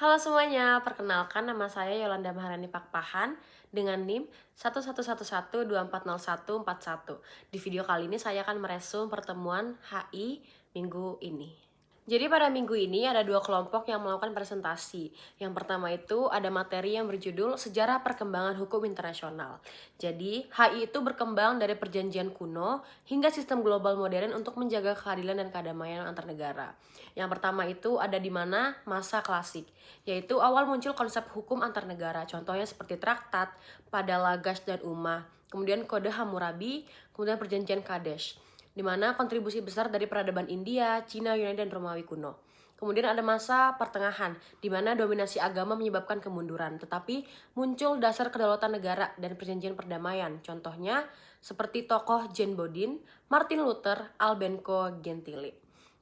Halo semuanya, perkenalkan nama saya Yolanda Maharani Pakpahan dengan NIM 11112404141. Di video kali ini saya akan meresum pertemuan HI minggu ini. Jadi pada minggu ini ada dua kelompok yang melakukan presentasi. Yang pertama itu ada materi yang berjudul Sejarah Perkembangan Hukum Internasional. Jadi HI itu berkembang dari perjanjian kuno hingga sistem global modern untuk menjaga keadilan dan kedamaian antar negara. Yang pertama itu ada di mana masa klasik, yaitu awal muncul konsep hukum antar negara. Contohnya seperti traktat, pada Lagash dan Umma, kemudian Kode Hammurabi, kemudian perjanjian Kadesh, di mana kontribusi besar dari peradaban India, Cina, Yunani, dan Romawi kuno. Kemudian ada masa pertengahan, di mana dominasi agama menyebabkan kemunduran, tetapi muncul dasar kedaulatan negara dan perjanjian perdamaian. Contohnya seperti tokoh Jane Bodin, Martin Luther, Albenco Gentili.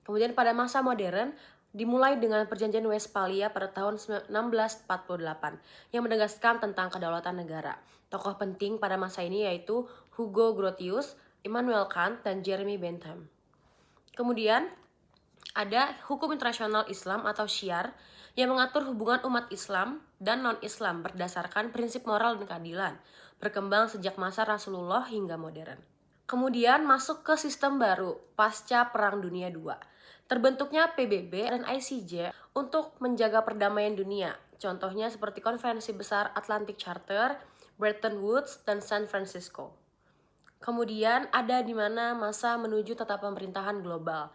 Kemudian pada masa modern, dimulai dengan perjanjian Westphalia pada tahun 1648 yang menegaskan tentang kedaulatan negara. Tokoh penting pada masa ini yaitu Hugo Grotius, Immanuel Kant, dan Jeremy Bentham. Kemudian ada hukum internasional Islam atau Syiar yang mengatur hubungan umat Islam dan non-Islam berdasarkan prinsip moral dan keadilan, berkembang sejak masa Rasulullah hingga modern. Kemudian masuk ke sistem baru pasca Perang Dunia II. Terbentuknya PBB dan ICJ untuk menjaga perdamaian dunia. Contohnya seperti Konferensi Besar Atlantic Charter, Bretton Woods, dan San Francisco. Kemudian ada di mana masa menuju tata pemerintahan global.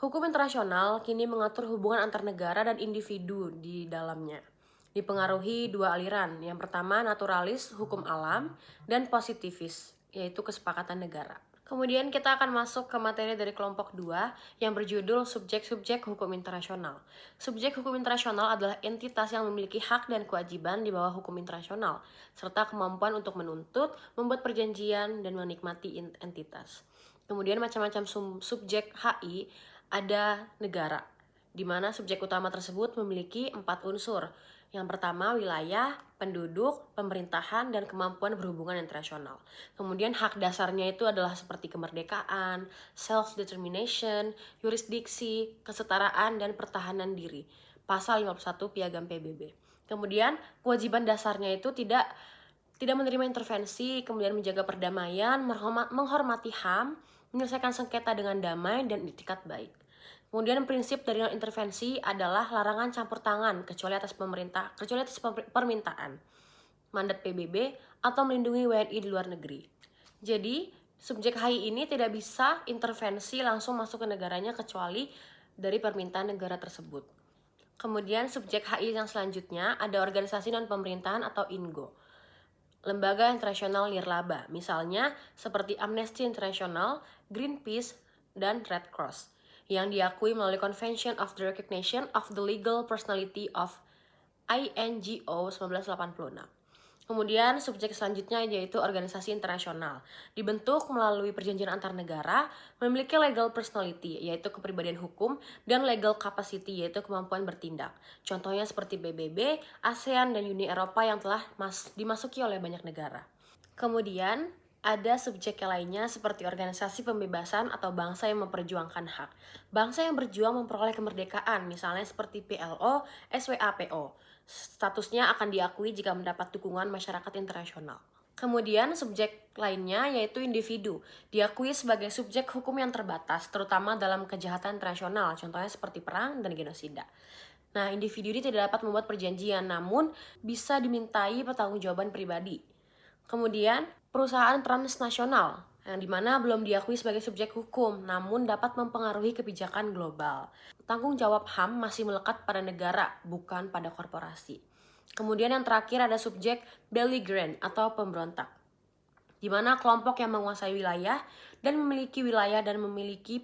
Hukum internasional kini mengatur hubungan antar negara dan individu di dalamnya. Dipengaruhi dua aliran. Yang pertama naturalis, hukum alam, dan positivis, yaitu kesepakatan negara. Kemudian kita akan masuk ke materi dari kelompok 2 yang berjudul Subjek-Subjek Hukum Internasional. Subjek hukum internasional adalah entitas yang memiliki hak dan kewajiban di bawah hukum internasional, serta kemampuan untuk menuntut, membuat perjanjian, dan menikmati entitas. Kemudian macam-macam subjek HI ada negara, di mana subjek utama tersebut memiliki 4 unsur. Yang pertama wilayah, penduduk, pemerintahan, dan kemampuan berhubungan internasional. Kemudian hak dasarnya itu adalah seperti kemerdekaan, self-determination, yurisdiksi, kesetaraan, dan pertahanan diri. Pasal 51 Piagam PBB. Kemudian kewajiban dasarnya itu tidak menerima intervensi, kemudian menjaga perdamaian, menghormati HAM, menyelesaikan sengketa dengan damai, dan itikat baik. Kemudian prinsip dari non-intervensi adalah larangan campur tangan kecuali atas permintaan, mandat PBB, atau melindungi WNI di luar negeri. Jadi, subjek HI ini tidak bisa intervensi langsung masuk ke negaranya kecuali dari permintaan negara tersebut. Kemudian subjek HI yang selanjutnya ada organisasi non-pemerintahan atau INGO. Lembaga internasional nirlaba, misalnya seperti Amnesty International, Greenpeace, dan Red Cross, yang diakui melalui Convention of the Recognition of the Legal Personality of INGO 1986. Kemudian subjek selanjutnya yaitu organisasi internasional. Dibentuk melalui perjanjian antar negara, memiliki legal personality yaitu kepribadian hukum, dan legal capacity yaitu kemampuan bertindak. Contohnya seperti PBB, ASEAN, dan Uni Eropa yang telah dimasuki oleh banyak negara. Kemudian ada subjek lainnya seperti organisasi pembebasan atau bangsa yang memperjuangkan hak. Bangsa yang berjuang memperoleh kemerdekaan, misalnya seperti PLO, SWAPO. Statusnya akan diakui jika mendapat dukungan masyarakat internasional. Kemudian subjek lainnya yaitu individu, diakui sebagai subjek hukum yang terbatas, terutama dalam kejahatan internasional, contohnya seperti perang dan genosida. Nah, individu ini tidak dapat membuat perjanjian, namun bisa dimintai pertanggungjawaban pribadi. Kemudian, perusahaan transnasional, yang dimana belum diakui sebagai subjek hukum, namun dapat mempengaruhi kebijakan global. Tanggung jawab HAM masih melekat pada negara, bukan pada korporasi. Kemudian yang terakhir ada subjek belligerent atau pemberontak, di mana kelompok yang menguasai wilayah dan memiliki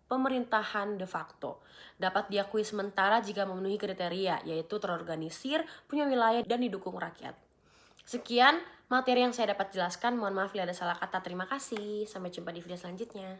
pemerintahan de facto dapat diakui sementara jika memenuhi kriteria, yaitu terorganisir, punya wilayah, dan didukung rakyat. Sekian materi yang saya dapat jelaskan. Mohon maaf bila ada salah kata. Terima kasih. Sampai jumpa di video selanjutnya.